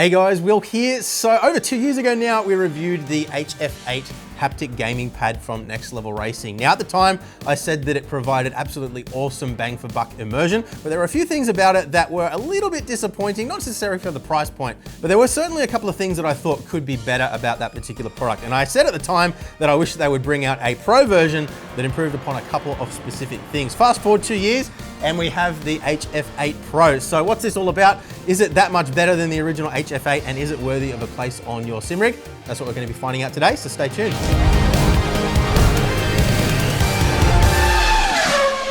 Hey guys, Will here. So over 2 years ago now, we reviewed the HF8 Haptic gaming pad from Next Level Racing. Now at the time, I said that it provided absolutely awesome bang for buck immersion, but there were a few things about it that were a little bit disappointing, not necessarily for the price point, but there were certainly a couple of things that I thought could be better about that particular product. And I said at the time that I wish they would bring out a Pro version that improved upon a couple of specific things. Fast forward 2 years, and we have the HF8 Pro. So what's this all about? Is it that much better than the original HF8, and is it worthy of a place on your sim rig? That's what we're going to be finding out today, so stay tuned.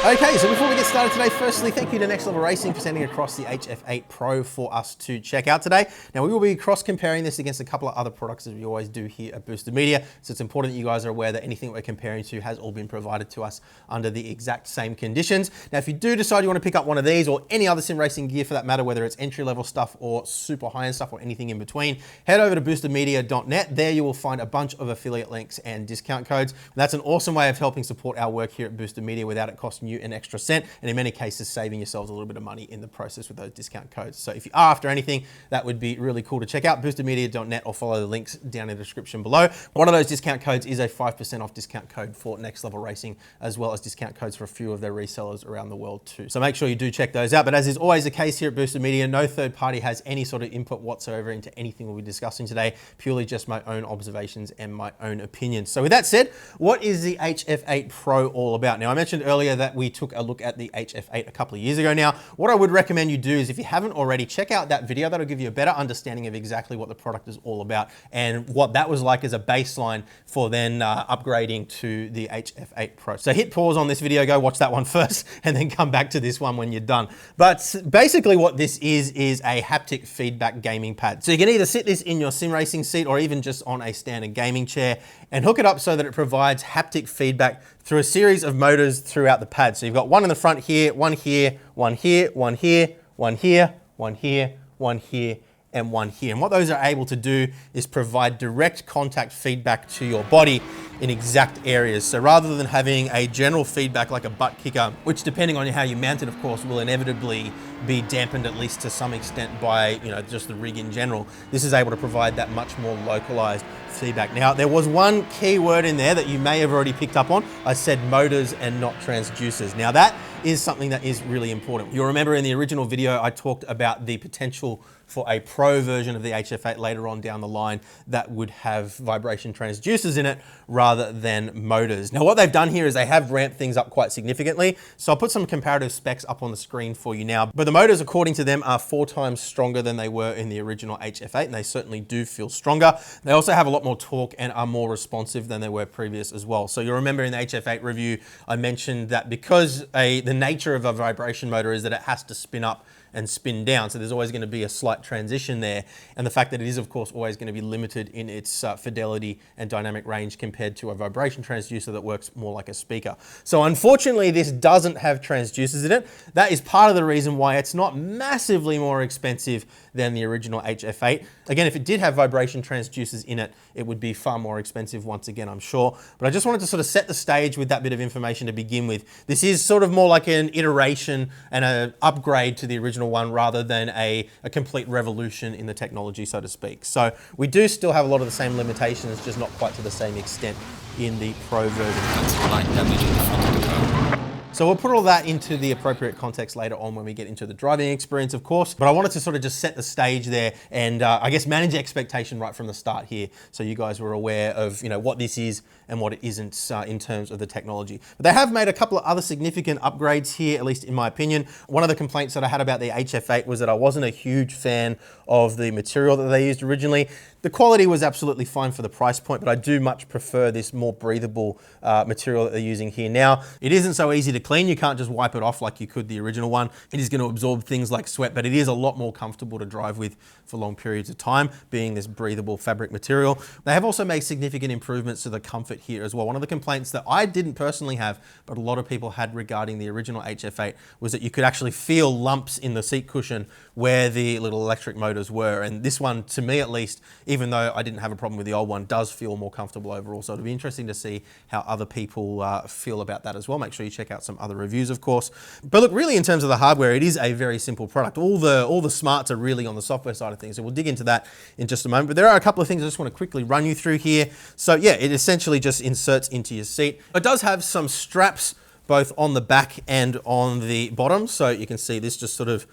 Okay, so before we get started today, firstly, thank you to Next Level Racing for sending across the HF8 Pro for us to check out today. Now, we will be cross-comparing this against a couple of other products as we always do here at Boosted Media, so it's important that you guys are aware that anything we're comparing to has all been provided to us under the exact same conditions. Now, if you do decide you want to pick up one of these or any other sim racing gear for that matter, whether it's entry-level stuff or super high-end stuff or anything in between, head over to boostedmedia.net. There you will find a bunch of affiliate links and discount codes. That's an awesome way of helping support our work here at Boosted Media without it costing you an extra cent, and in many cases saving yourselves a little bit of money in the process with those discount codes. So if you are after anything, that would be really cool to check out, boostedmedia.net, or follow the links down in the description below. One of those discount codes is a 5% off discount code for Next Level Racing, as well as discount codes for a few of their resellers around the world too. So make sure you do check those out. But as is always the case here at Boosted Media, no third party has any sort of input whatsoever into anything we'll be discussing today, purely just my own observations and my own opinions. So with that said, what is the HF8 Pro all about? Now, I mentioned earlier that we took a look at the HF8 a couple of years ago now. What I would recommend you do is, if you haven't already, check out that video. That'll give you a better understanding of exactly what the product is all about and what that was like as a baseline for then upgrading to the HF8 Pro. So hit pause on this video, go watch that one first, and then come back to this one when you're done. But basically what this is a haptic feedback gaming pad. So you can either sit this in your sim racing seat or even just on a standard gaming chair and hook it up so that it provides haptic feedback through a series of motors throughout the pad. So you've got one in the front here, one here, one here, one here, one here, one here, one here, and one here. And what those are able to do is provide direct contact feedback to your body in exact areas. So rather than having a general feedback like a butt kicker, which depending on how you mount it, of course, will inevitably be dampened at least to some extent by, just the rig in general, this is able to provide that much more localized feedback. Now, there was one key word in there that you may have already picked up on. I said motors and not transducers. Now, that is something that is really important. You'll remember in the original video, I talked about the potential for a Pro version of the HF8 later on down the line that would have vibration transducers in it rather than motors. Now, what they've done here is they have ramped things up quite significantly. So I'll put some comparative specs up on the screen for you now. But the motors, according to them, are 4 times stronger than they were in the original HF8, and they certainly do feel stronger. They also have a lot more torque and are more responsive than they were previous as well. So you'll remember in the HF8 review, I mentioned that because the nature of a vibration motor is that it has to spin up and spin down. So there's always going to be a slight transition there. And the fact that it is, of course, always going to be limited in its fidelity and dynamic range compared to a vibration transducer that works more like a speaker. So unfortunately, this doesn't have transducers in it. That is part of the reason why it's not massively more expensive than the original HF8. Again, if it did have vibration transducers in it, it would be far more expensive once again, I'm sure. But I just wanted to sort of set the stage with that bit of information to begin with. This is sort of more like an iteration and an upgrade to the original one rather than a complete revolution in the technology, so to speak. So we do still have a lot of the same limitations, just not quite to the same extent in the Pro version. Slight damage in the front of the car. So we'll put all that into the appropriate context later on when we get into the driving experience, of course. But I wanted to sort of just set the stage there and I guess manage expectation right from the start here, so you guys were aware of what this is and what it isn't in terms of the technology. But they have made a couple of other significant upgrades here, at least in my opinion. One of the complaints that I had about the HF8 was that I wasn't a huge fan of the material that they used originally. The quality was absolutely fine for the price point, but I do much prefer this more breathable material that they're using here. Now, it isn't so easy to clean. You can't just wipe it off like you could the original one. It is going to absorb things like sweat, but it is a lot more comfortable to drive with for long periods of time, being this breathable fabric material. They have also made significant improvements to the comfort here as well. One of the complaints that I didn't personally have, but a lot of people had regarding the original HF8, was that you could actually feel lumps in the seat cushion where the little electric motors were. And this one, to me at least, even though I didn't have a problem with the old one, does feel more comfortable overall. So it'll be interesting to see how other people feel about that as well. Make sure you check out some some other reviews, of course. But look, really in terms of the hardware, it is a very simple product. All the smarts are really on the software side of things. So we'll dig into that in just a moment. But there are a couple of things I just want to quickly run you through here. So yeah, it essentially just inserts into your seat. It does have some straps both on the back and on the bottom. So you can see this just sort of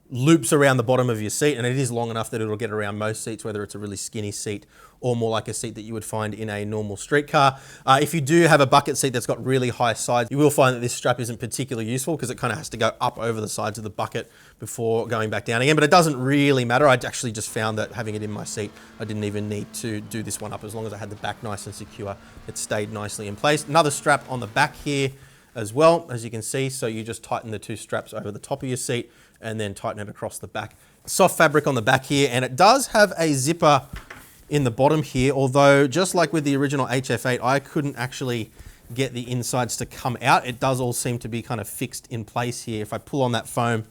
loops around the bottom of your seat, and it is long enough that it'll get around most seats, whether it's a really skinny seat or more like a seat that you would find in a normal streetcar. If you do have a bucket seat that's got really high sides, you will find that this strap isn't particularly useful because it kind of has to go up over the sides of the bucket before going back down again, but it doesn't really matter. I actually just found that having it in my seat, I didn't even need to do this one up. As long as I had the back nice and secure, it stayed nicely in place. Another strap on the back here as well, as you can see. So you just tighten the two straps over the top of your seat and then tighten it across the back. Soft fabric on the back here, and it does have a zipper in the bottom here, although just like with the original HF8, I couldn't actually get the insides to come out. It does all seem to be kind of fixed in place here. If I pull on that foam,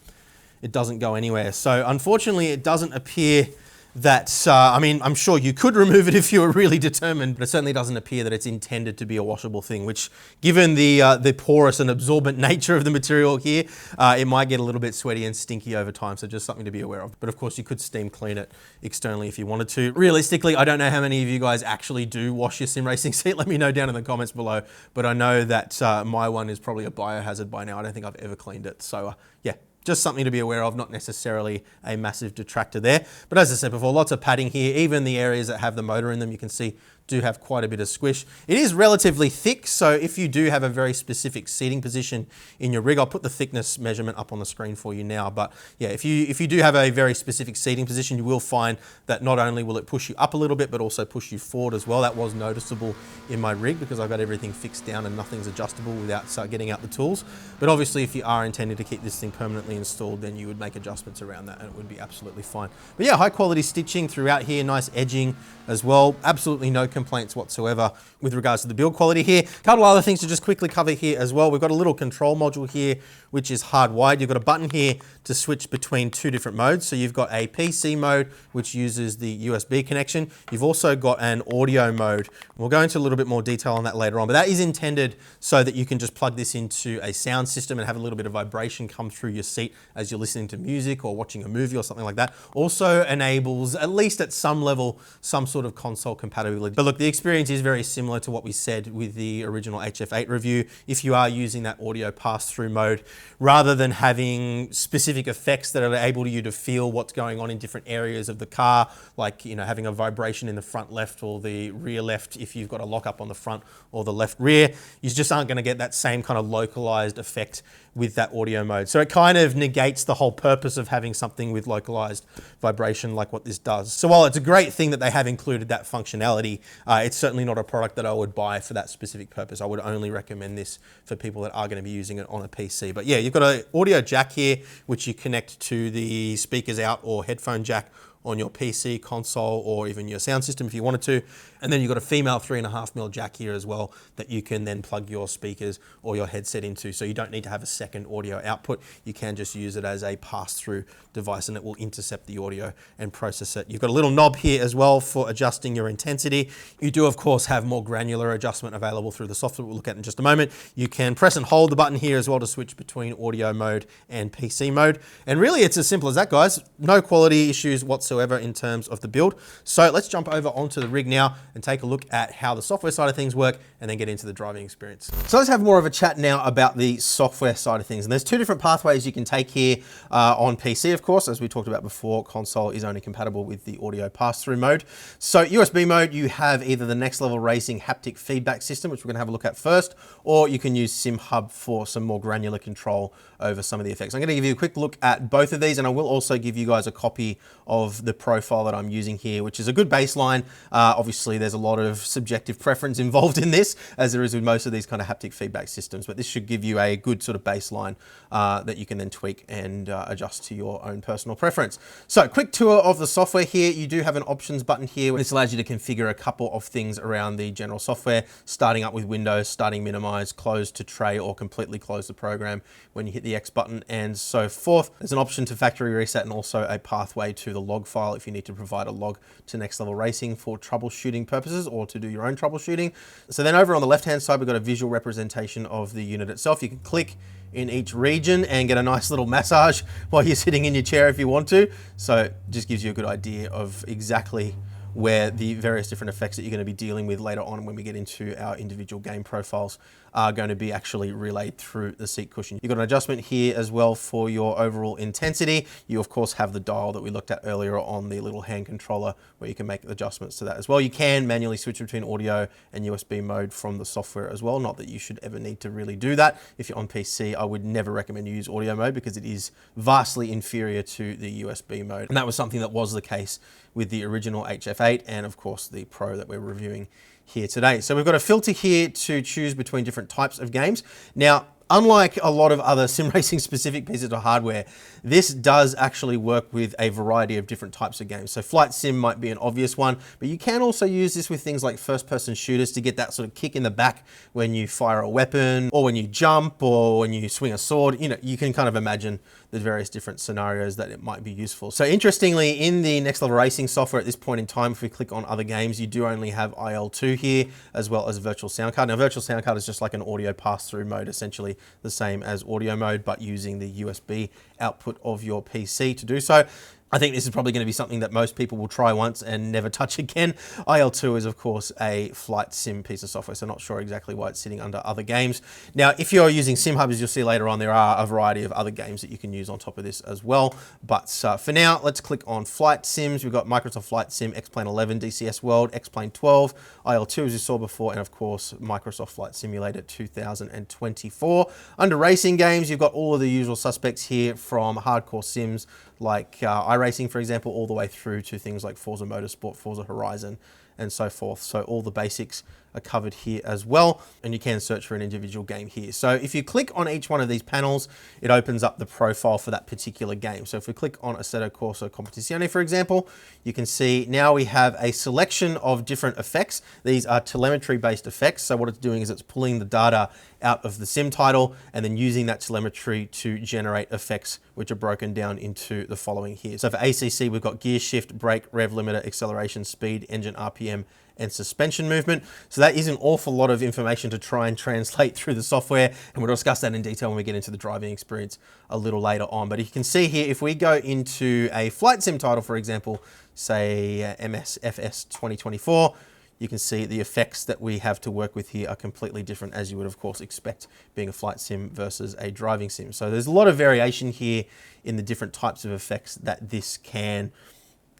it doesn't go anywhere. So unfortunately, it doesn't appear that, I mean, I'm sure you could remove it if you were really determined, but it certainly doesn't appear that it's intended to be a washable thing, which given the porous and absorbent nature of the material here, it might get a little bit sweaty and stinky over time. So just something to be aware of. But of course you could steam clean it externally if you wanted to. Realistically, I don't know how many of you guys actually do wash your sim racing seat. Let me know down in the comments below. But I know that my one is probably a biohazard by now. I don't think I've ever cleaned it. So yeah. Just something to be aware of, not necessarily a massive detractor there. But as I said before, lots of padding here. Even the areas that have the motor in them, you can see do have quite a bit of squish. It is relatively thick, so if you do have a very specific seating position in your rig, I'll put the thickness measurement up on the screen for you now. But yeah, if you do have a very specific seating position, you will find that not only will it push you up a little bit, but also push you forward as well. That was noticeable in my rig because I've got everything fixed down and nothing's adjustable without getting out the tools. But obviously, if you are intending to keep this thing permanently installed, then you would make adjustments around that and it would be absolutely fine. But yeah, high quality stitching throughout here, nice edging as well. Absolutely no complaints whatsoever with regards to the build quality here. A couple other things to just quickly cover here as well. We've got a little control module here, which is hardwired. You've got a button here to switch between two different modes. So you've got a PC mode, which uses the USB connection. You've also got an audio mode. We'll go into a little bit more detail on that later on, but that is intended so that you can just plug this into a sound system and have a little bit of vibration come through your seat as you're listening to music or watching a movie or something like that. Also enables, at least at some level, some sort of console compatibility. But look, the experience is very similar to what we said with the original HF8 review. If you are using that audio pass-through mode, rather than having specific effects that are able you to feel what's going on in different areas of the car, like having a vibration in the front left or the rear left if you've got a lock up on the front or the left rear, you just aren't going to get that same kind of localized effect with that audio mode. So it kind of negates the whole purpose of having something with localized vibration like what this does. So while it's a great thing that they have included that functionality, it's certainly not a product that I would buy for that specific purpose. I would only recommend this for people that are going to be using it on a PC. But yeah, you've got an audio jack here, which you connect to the speakers out or headphone jack on your PC, console, or even your sound system if you wanted to. And then you've got a female 3.5mm jack here as well that you can then plug your speakers or your headset into. So you don't need to have a second audio output. You can just use it as a pass-through device and it will intercept the audio and process it. You've got a little knob here as well for adjusting your intensity. You do, of course, have more granular adjustment available through the software we'll look at in just a moment. You can press and hold the button here as well to switch between audio mode and PC mode. And really, it's as simple as that, guys. No quality issues whatsoever in terms of the build. So let's jump over onto the rig now and take a look at how the software side of things work and then get into the driving experience. So let's have more of a chat now about the software side of things. And there's two different pathways you can take here on PC, of course. As we talked about before, console is only compatible with the audio pass-through mode. So USB mode, you have either the Next Level Racing haptic feedback system, which we're gonna have a look at first, or you can use SimHub for some more granular control over some of the effects. I'm gonna give you a quick look at both of these, and I will also give you guys a copy of the profile that I'm using here, which is a good baseline. Obviously, there's a lot of subjective preference involved in this, as there is with most of these kind of haptic feedback systems, but this should give you a good sort of baseline that you can then tweak and adjust to your own personal preference. So quick tour of the software here. You do have an options button here. This allows you to configure a couple of things around the general software, starting up with Windows, starting minimize, close to tray, or completely close the program when you hit the X button and so forth. There's an option to factory reset and also a pathway to the log file if you need to provide a log to Next Level Racing for troubleshooting purposes or to do your own troubleshooting. So then over on the left-hand side, we've got a visual representation of the unit itself. You can click in each region and get a nice little massage while you're sitting in your chair if you want to. So it just gives you a good idea of exactly where the various different effects that you're going to be dealing with later on when we get into our individual game profiles are going to be actually relayed through the seat cushion. You've got an adjustment here as well for your overall intensity. You of course have the dial that we looked at earlier on the little hand controller where you can make adjustments to that as well. You can manually switch between audio and USB mode from the software as well. Not that you should ever need to really do that. If you're on PC, I would never recommend you use audio mode because it is vastly inferior to the USB mode. And that was something that was the case with the original HF8 and of course the Pro that we're reviewing here today. So we've got a filter here to choose between different types of games. Now, unlike a lot of other sim racing specific pieces of hardware, this does actually work with a variety of different types of games. So flight sim might be an obvious one, but you can also use this with things like first person shooters to get that sort of kick in the back when you fire a weapon or when you jump or when you swing a sword. You know, you can kind of imagine the various different scenarios that it might be useful. So interestingly, in the Next Level Racing software at this point in time, if we click on other games, you do only have IL2 here, as well as virtual sound card. Now, virtual sound card is just like an audio pass-through mode, essentially the same as audio mode, but using the USB output of your PC to do so. I think this is probably going to be something that most people will try once and never touch again. IL2 is, of course, a flight sim piece of software, so not sure exactly why it's sitting under other games. Now, if you're using SimHub, as you'll see later on, there are a variety of other games that you can use on top of this as well. But for now, let's click on Flight Sims. We've got Microsoft Flight Sim, X-Plane 11, DCS World, X-Plane 12, IL2, as you saw before, and of course, Microsoft Flight Simulator 2024. Under Racing Games, you've got all of the usual suspects here from hardcore sims like iRacing, for example, all the way through to things like Forza Motorsport, Forza Horizon, and so forth. So all the basics are covered here as well, and you can search for an individual game here. So if you click on each one of these panels, it opens up the profile for that particular game. So if we click on Assetto Corsa Competizione, for example, you can see now we have a selection of different effects. These are telemetry-based effects. So what it's doing is it's pulling the data out of the sim title and then using that telemetry to generate effects which are broken down into the following here. So for ACC, we've got gear shift, brake, rev limiter, acceleration, speed, engine RPM, and suspension movement. So that is an awful lot of information to try and translate through the software, and we'll discuss that in detail when we get into the driving experience a little later on. But you can see here, if we go into a flight sim title, for example, say MSFS 2024, you can see the effects that we have to work with here are completely different, as you would of course expect being a flight sim versus a driving sim. So there's a lot of variation here in the different types of effects that this can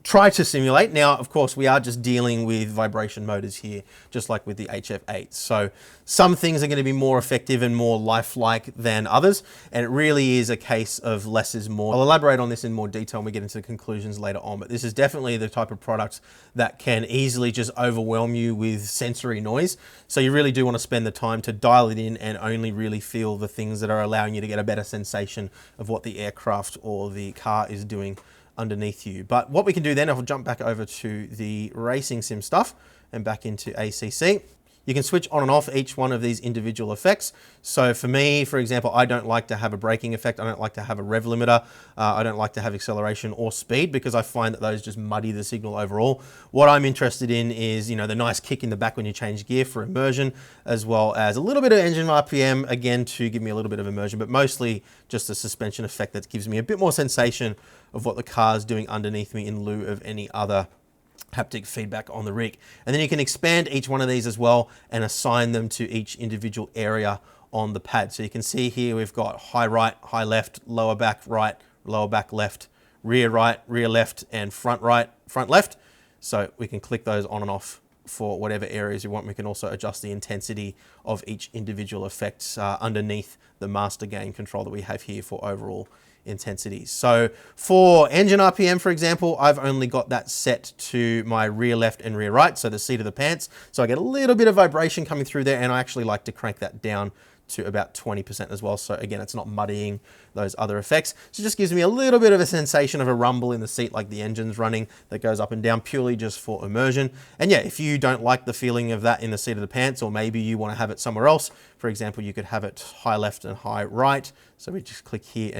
try to simulate. Now, of course, we are just dealing with vibration motors here, just like with the HF8. So some things are going to be more effective and more lifelike than others, and it really is a case of less is more. I'll elaborate on this in more detail when we get into the conclusions later on, but this is definitely the type of product that can easily just overwhelm you with sensory noise. So you really do want to spend the time to dial it in and only really feel the things that are allowing you to get a better sensation of what the aircraft or the car is doing underneath you. But what we can do then, I'll jump back over to the racing sim stuff and back into ACC. You can switch on and off each one of these individual effects. So for me, for example, I don't like to have a braking effect. I don't like to have a rev limiter. I don't like to have acceleration or speed because I find that those just muddy the signal overall. What I'm interested in is, you know, the nice kick in the back when you change gear for immersion, as well as a little bit of engine RPM, again, to give me a little bit of immersion, but mostly just a suspension effect that gives me a bit more sensation of what the car is doing underneath me in lieu of any other haptic feedback on the rig. And then you can expand each one of these as well and assign them to each individual area on the pad. So you can see here we've got high right, high left, lower back right, lower back left, rear right, rear left, and front right, front left. So we can click those on and off for whatever areas you want. We can also adjust the intensity of each individual effect underneath the master gain control that we have here for overall intensity. So for engine RPM, for example, I've only got that set to my rear left and rear right, so the seat of the pants. So I get a little bit of vibration coming through there, and I actually like to crank that down to about 20% as well. So again, it's not muddying those other effects. So it just gives me a little bit of a sensation of a rumble in the seat, like the engine's running, that goes up and down purely just for immersion. And yeah, if you don't like the feeling of that in the seat of the pants, or maybe you want to have it somewhere else, for example, you could have it high left and high right. So we just click here,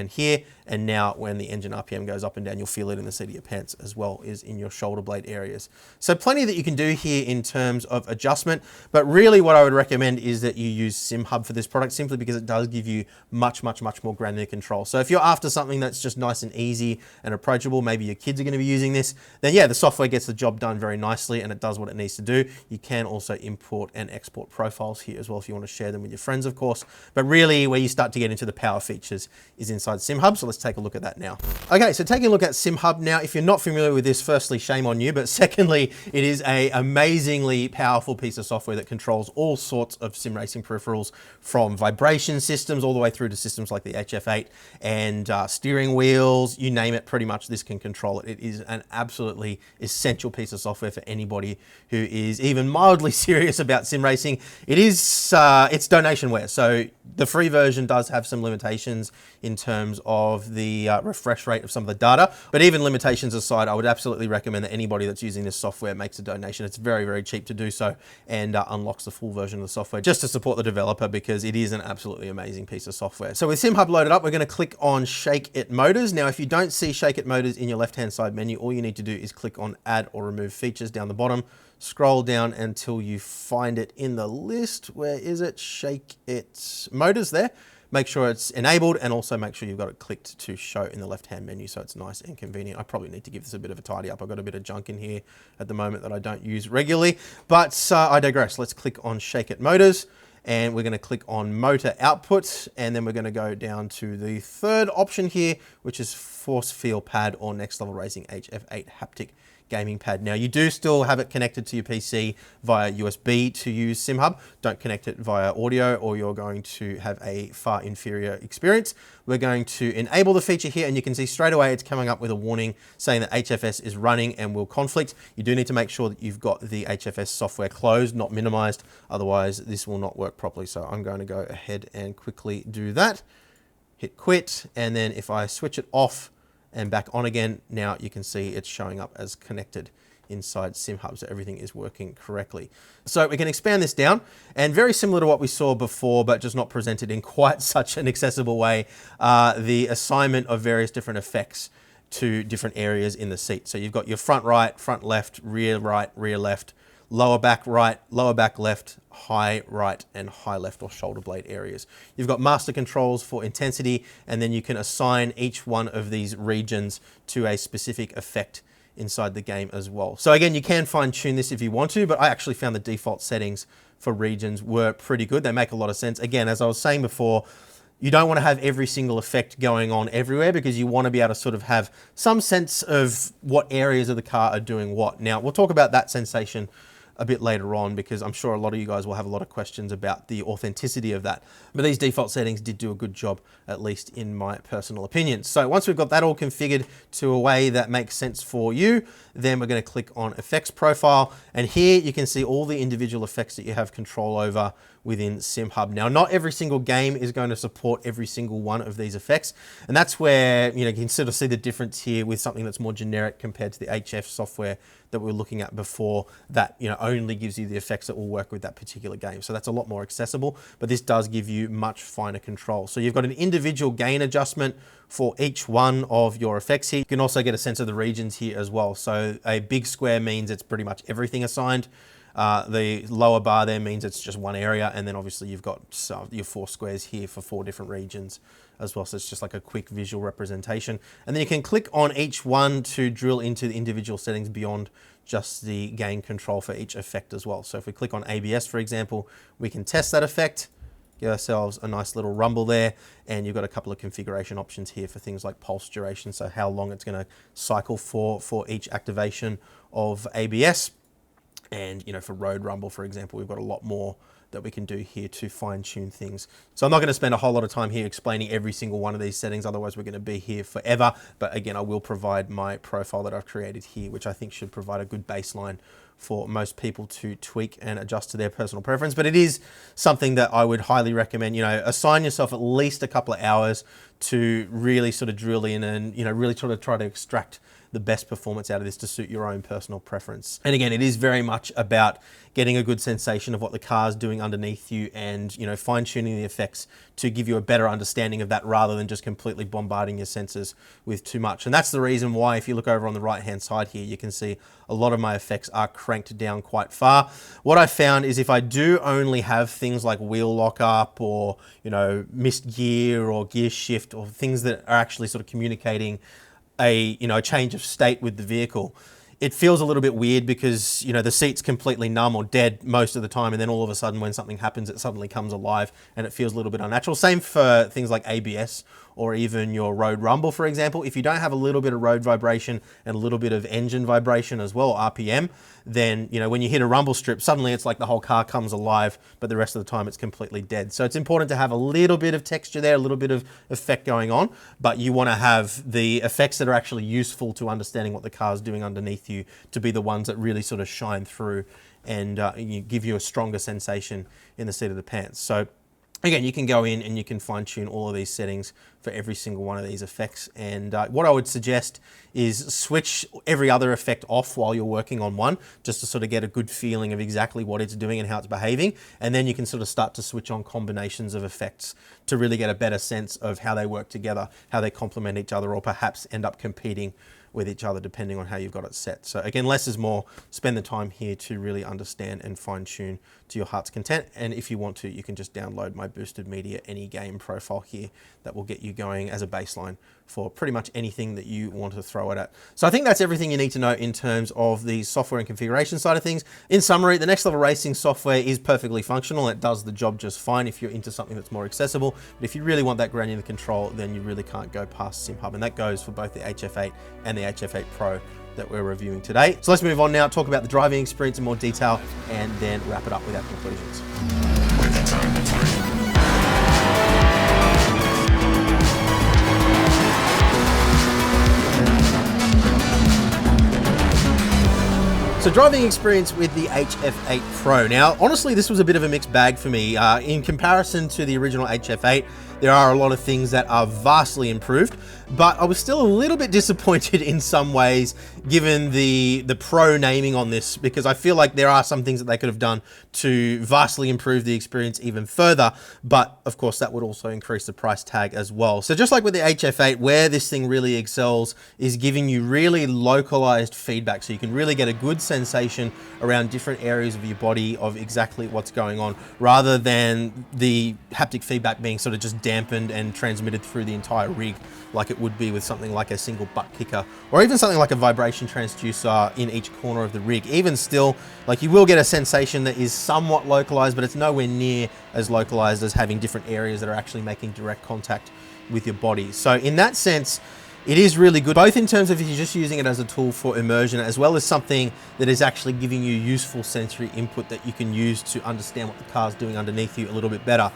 and now when the engine RPM goes up and down, you'll feel it in the seat of your pants as well as in your shoulder blade areas. So plenty that you can do here in terms of adjustment, but really what I would recommend is that you use SimHub for this product, simply because it does give you much more granular control. So if you're after something that's just nice and easy and approachable, maybe your kids are going to be using this, then yeah, the software gets the job done very nicely and it does what it needs to do. You can also import and export profiles here as well if you want to share them with your friends, of course. But really where you start to get into the power features is inside SimHub. So let's take a look at that now. Okay, so taking a look at SimHub now, if you're not familiar with this, firstly, shame on you, but secondly, it is an amazingly powerful piece of software that controls all sorts of sim racing peripherals, from vibration systems all the way through to systems like the HF8 and steering wheels, you name it, pretty much this can control it. It is an absolutely essential piece of software for anybody who is even mildly serious about sim racing. It is, it's donationware, so the free version does have some limitations in terms of the refresh rate of some of the data, but even limitations aside, I would absolutely recommend that anybody that's using this software makes a donation. It's very cheap to do so, and unlocks the full version of the software just to support the developer, because it is an absolutely amazing piece of software. So with SimHub loaded up, we're going to click on Shake It Motors. Now, if you don't see Shake It Motors in your left-hand side menu, all you need to do is click on Add or Remove Features down the bottom. Scroll down until you find it in the list. Where is it? Shake It Motors there. Make sure it's enabled, and also make sure you've got it clicked to show in the left-hand menu so it's nice and convenient. I probably need to give this a bit of a tidy up. I've got a bit of junk in here at the moment that I don't use regularly, but I digress. Let's click on Shake It Motors, and we're going to click on Motor Output, and then we're going to go down to the third option here, which is Force Field Pad, or Next Level Racing HF8 Haptic gaming pad. Now, you do still have it connected to your PC via USB to use SimHub. Don't connect it via audio, or you're going to have a far inferior experience. We're going to enable the feature here, and you can see straight away it's coming up with a warning saying that HFS is running and will conflict. You do need to make sure that you've got the HFS software closed, not minimized. Otherwise, this will not work properly. So I'm going to go ahead and quickly do that. Hit quit, and then if I switch it off and back on again, now you can see it's showing up as connected inside SimHub, so everything is working correctly. So we can expand this down, and very similar to what we saw before, but just not presented in quite such an accessible way, the assignment of various different effects to different areas in the seat. So you've got your front right, front left, rear right, rear left, lower back right, lower back left, high right, and high left or shoulder blade areas. You've got master controls for intensity, and then you can assign each one of these regions to a specific effect inside the game as well. So again, you can fine tune this if you want to, but I actually found the default settings for regions were pretty good. They make a lot of sense. Again, as I was saying before, you don't want to have every single effect going on everywhere, because you want to be able to sort of have some sense of what areas of the car are doing what. Now, we'll talk about that sensation a bit later on, because I'm sure a lot of you guys will have a lot of questions about the authenticity of that. But these default settings did do a good job, at least in my personal opinion. So once we've got that all configured to a way that makes sense for you, then we're going to click on Effects Profile. And here you can see all the individual effects that you have control over within SimHub. Now, not every single game is going to support every single one of these effects. And that's where, you can sort of see the difference here with something that's more generic compared to the HF software that we were looking at before, that only gives you the effects that will work with that particular game. So that's a lot more accessible, but this does give you much finer control. So you've got an individual gain adjustment for each one of your effects here. You can also get a sense of the regions here as well. So a big square means it's pretty much everything assigned. The lower bar there means it's just one area, and then obviously you've got your 4 squares here for 4 different regions as well. So it's just like a quick visual representation. And then you can click on each one to drill into the individual settings beyond just the gain control for each effect as well. So if we click on ABS, for example, we can test that effect, give ourselves a nice little rumble there, and you've got a couple of configuration options here for things like pulse duration, so how long it's going to cycle for each activation of ABS. And for road rumble, for example, we've got a lot more that we can do here to fine tune things. So I'm not going to spend a whole lot of time here explaining every single one of these settings, otherwise we're going to be here forever. But again, I will provide my profile that I've created here, which I think should provide a good baseline for most people to tweak and adjust to their personal preference. But it is something that I would highly recommend. You know, assign yourself at least a couple of hours to really sort of drill in and, you know, really sort of try to extract the best performance out of this to suit your own personal preference. And again, it is very much about getting a good sensation of what the car's doing underneath you and, you know, fine tuning the effects to give you a better understanding of that rather than just completely bombarding your senses with too much. And that's the reason why, if you look over on the right hand side here, you can see a lot of my effects are cranked down quite far. What I found is if I do only have things like wheel lock up or, you know, missed gear or gear shift or things that are actually sort of communicating a change of state with the vehicle, it feels a little bit weird because, you know, the seat's completely numb or dead most of the time, and then all of a sudden when something happens, it suddenly comes alive and it feels a little bit unnatural. Same for things like ABS or even your road rumble, for example. If you don't have a little bit of road vibration and a little bit of engine vibration as well, RPM, then, you know, when you hit a rumble strip, suddenly it's like the whole car comes alive, but the rest of the time it's completely dead. So it's important to have a little bit of texture there, a little bit of effect going on, but you want to have the effects that are actually useful to understanding what the car's doing underneath you to be the ones that really sort of shine through and give you a stronger sensation in the seat of the pants. So again, you can go in and you can fine tune all of these settings for every single one of these effects. And what I would suggest is switch every other effect off while you're working on one, just to sort of get a good feeling of exactly what it's doing and how it's behaving. And then you can sort of start to switch on combinations of effects to really get a better sense of how they work together, how they complement each other, or perhaps end up competing with each other depending on how you've got it set. So again, less is more. Spend the time here to really understand and fine tune to your heart's content. And if you want to, you can just download my Boosted Media Any Game profile here that will get you going as a baseline for pretty much anything that you want to throw it at. So I think that's everything you need to know in terms of the software and configuration side of things. In summary, the Next Level Racing software is perfectly functional. It does the job just fine if you're into something that's more accessible. But if you really want that granular control, then you really can't go past SimHub. And that goes for both the HF8 and the HF8 Pro that we're reviewing today. So let's move on now, talk about the driving experience in more detail, and then wrap it up with our conclusions. So driving experience with the HF8 Pro. Now, honestly, this was a bit of a mixed bag for me. In comparison to the original HF8, there are a lot of things that are vastly improved, but I was still a little bit disappointed in some ways given the Pro naming on this, because I feel like there are some things that they could have done to vastly improve the experience even further, but of course that would also increase the price tag as well. So just like with the HF8, where this thing really excels is giving you really localized feedback, so you can really get a good sensation around different areas of your body of exactly what's going on, rather than the haptic feedback being sort of just dampened and transmitted through the entire rig like it would be with something like a single butt kicker, or even something like a vibration transducer in each corner of the rig. Even still, like, you will get a sensation that is somewhat localized, but it's nowhere near as localized as having different areas that are actually making direct contact with your body. So in that sense, it is really good, both in terms of if you're just using it as a tool for immersion, as well as something that is actually giving you useful sensory input that you can use to understand what the car's doing underneath you a little bit better.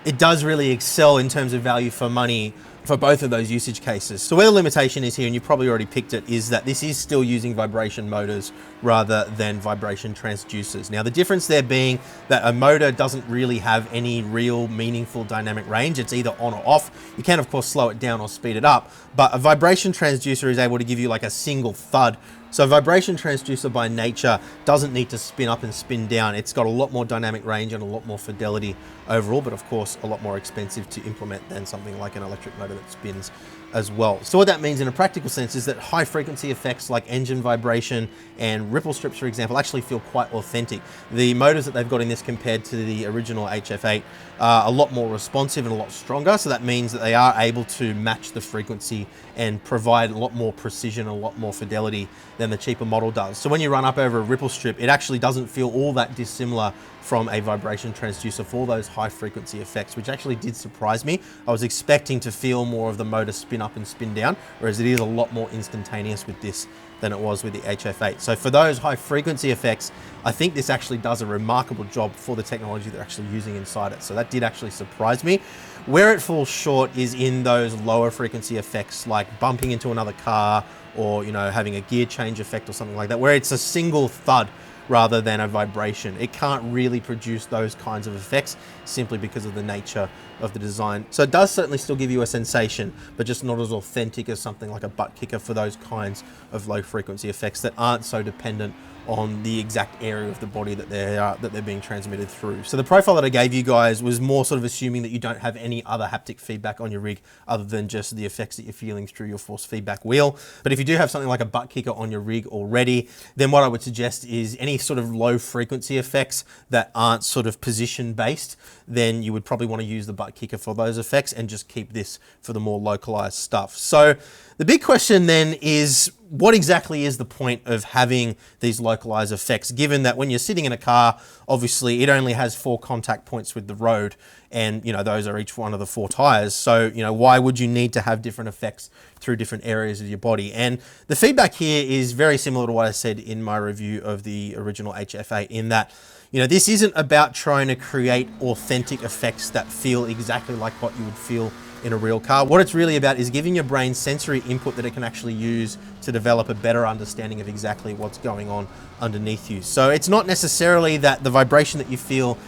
It does really excel in terms of value for money for both of those usage cases. So where the limitation is here, and you probably already picked it, is that this is still using vibration motors rather than vibration transducers. Now the difference there being that a motor doesn't really have any real meaningful dynamic range. It's either on or off. You can of course slow it down or speed it up, but a vibration transducer is able to give you like a single thud. So a vibration transducer by nature doesn't need to spin up and spin down. It's got a lot more dynamic range and a lot more fidelity overall, but of course a lot more expensive to implement than something like an electric motor that spins as well. So what that means in a practical sense is that high frequency effects like engine vibration and ripple strips, for example, actually feel quite authentic. The motors that they've got in this compared to the original HF8 are a lot more responsive and a lot stronger. So that means that they are able to match the frequency and provide a lot more precision, a lot more fidelity than the cheaper model does. So when you run up over a ripple strip, it actually doesn't feel all that dissimilar from a vibration transducer for those high frequency effects, which actually did surprise me. I was expecting to feel more of the motor spin spin up and spin down, whereas it is a lot more instantaneous with this than it was with the HF8. So for those high frequency effects, I think this actually does a remarkable job for the technology they're actually using inside it. So that did actually surprise me. Where it falls short is in those lower frequency effects, like bumping into another car, or having a gear change effect or something like that, where it's a single thud rather than a vibration. It can't really produce those kinds of effects simply because of the nature of the design. So it does certainly still give you a sensation, but just not as authentic as something like a butt kicker for those kinds of low frequency effects that aren't so dependent on the exact area of the body that they're being transmitted through. So the profile that I gave you guys was more sort of assuming that you don't have any other haptic feedback on your rig other than just the effects that you're feeling through your force feedback wheel. But if you do have something like a butt kicker on your rig already, then what I would suggest is any sort of low frequency effects that aren't sort of position based, then you would probably want to use the butt kicker for those effects and just keep this for the more localized stuff. So the big question then is, what exactly is the point of having these localized effects, given that when you're sitting in a car, obviously it only has 4 contact points with the road, and those are each one of the 4 tires. So why would you need to have different effects through different areas of your body? And the feedback here is very similar to what I said in my review of the original HF8, in that this isn't about trying to create authentic effects that feel exactly like what you would feel in a real car. What it's really about is giving your brain sensory input that it can actually use to develop a better understanding of exactly what's going on underneath you. So it's not necessarily that the vibration that you feel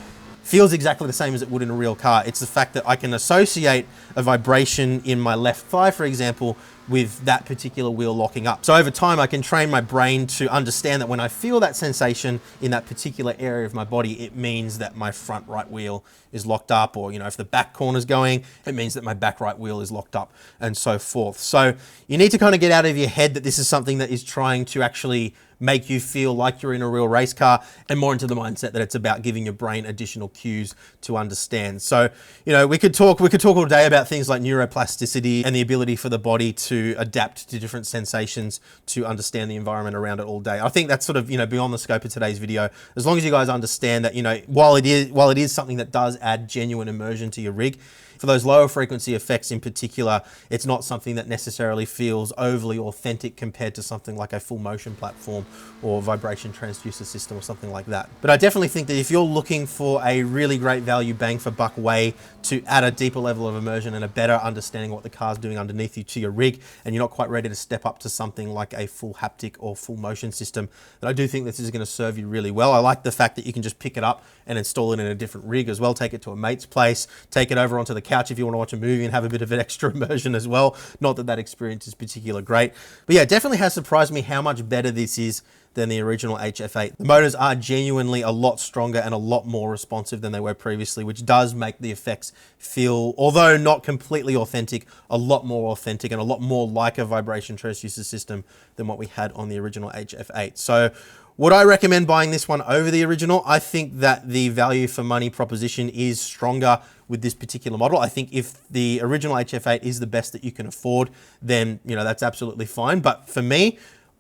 feels exactly the same as it would in a real car. It's the fact that I can associate a vibration in my left thigh, for example, with that particular wheel locking up. So over time, I can train my brain to understand that when I feel that sensation in that particular area of my body, it means that my front right wheel is locked up, or if the back corner's going, it means that my back right wheel is locked up, and so forth. So you need to kind of get out of your head that this is something that is trying to actually make you feel like you're in a real race car, and more into the mindset that it's about giving your brain additional cues to understand. So, we could talk all day about things like neuroplasticity and the ability for the body to adapt to different sensations to understand the environment around it all day. I think that's sort of, beyond the scope of today's video. As long as you guys understand that, while it is something that does add genuine immersion to your rig, for those lower frequency effects in particular, it's not something that necessarily feels overly authentic compared to something like a full motion platform or vibration transducer system or something like that. But I definitely think that if you're looking for a really great value bang for buck way to add a deeper level of immersion and a better understanding of what the car's doing underneath you to your rig, and you're not quite ready to step up to something like a full haptic or full motion system, then I do think this is going to serve you really well. I like the fact that you can just pick it up and install it in a different rig as well. Take it to a mate's place, take it over onto the couch if you want to watch a movie and have a bit of an extra immersion as well. Not that that experience is particularly great, but yeah, it definitely has surprised me how much better this is than the original HF8. The motors are genuinely a lot stronger and a lot more responsive than they were previously, which does make the effects feel, although not completely authentic, a lot more authentic and a lot more like a vibration transducer system than what we had on the original HF8. So would I recommend buying this one over the original? I think that the value for money proposition is stronger with this particular model. I think if the original HF8 is the best that you can afford, then that's absolutely fine. But for me,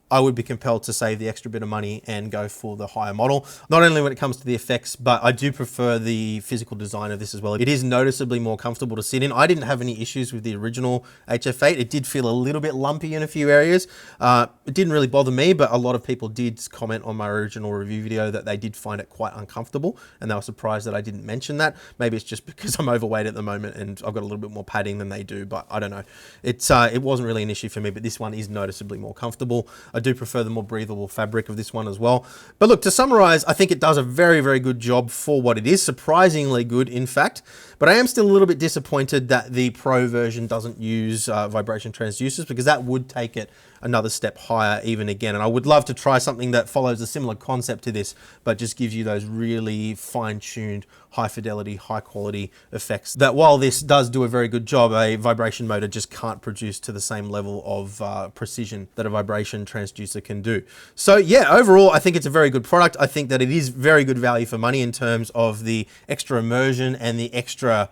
I would be compelled to save the extra bit of money and go for the higher model. Not only when it comes to the effects, but I do prefer the physical design of this as well. It is noticeably more comfortable to sit in. I didn't have any issues with the original HF8. It did feel a little bit lumpy in a few areas. It didn't really bother me, but a lot of people did comment on my original review video that they did find it quite uncomfortable, and they were surprised that I didn't mention that. Maybe it's just because I'm overweight at the moment and I've got a little bit more padding than they do, but I don't know. It wasn't really an issue for me, but this one is noticeably more comfortable. I do prefer the more breathable fabric of this one as well. But look, to summarize, I think it does a very, very good job for what it is. Surprisingly good, in fact. But I am still a little bit disappointed that the Pro version doesn't use vibration transducers, because that would take it another step higher even again. And I would love to try something that follows a similar concept to this, but just gives you those really fine-tuned, high fidelity, high quality effects that, while this does do a very good job, a vibration motor just can't produce to the same level of precision that a vibration transducer can do. So yeah, overall, I think it's a very good product. I think that it is very good value for money in terms of the extra immersion and the extra,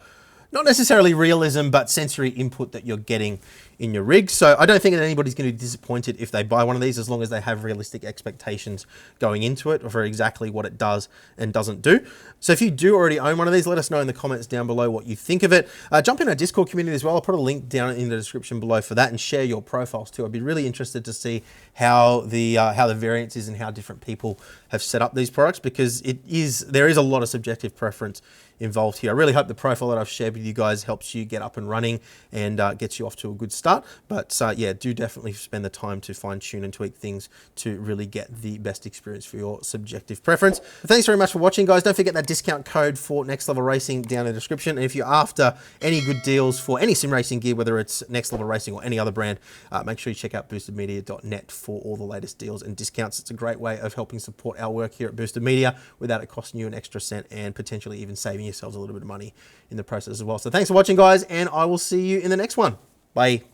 not necessarily realism, but sensory input that you're getting in your rig. So I don't think that anybody's going to be disappointed if they buy one of these, as long as they have realistic expectations going into it for exactly what it does and doesn't do. So if you do already own one of these, let us know in the comments down below what you think of it. Jump in our Discord community as well. I'll put a link down in the description below for that, and share your profiles too. I'd be really interested to see how the variance is and how different people have set up these products, because there is a lot of subjective preference involved here. I really hope the profile that I've shared with you guys helps you get up and running and gets you off to a good start. But yeah, do definitely spend the time to fine tune and tweak things to really get the best experience for your subjective preference. Thanks very much for watching, guys. Don't forget that discount code for Next Level Racing down in the description. And if you're after any good deals for any sim racing gear, whether it's Next Level Racing or any other brand, make sure you check out boostedmedia.net for all the latest deals and discounts. It's a great way of helping support our work here at Boosted Media without it costing you an extra cent, and potentially even saving yourselves a little bit of money in the process as well. So thanks for watching, guys, and I will see you in the next one. Bye.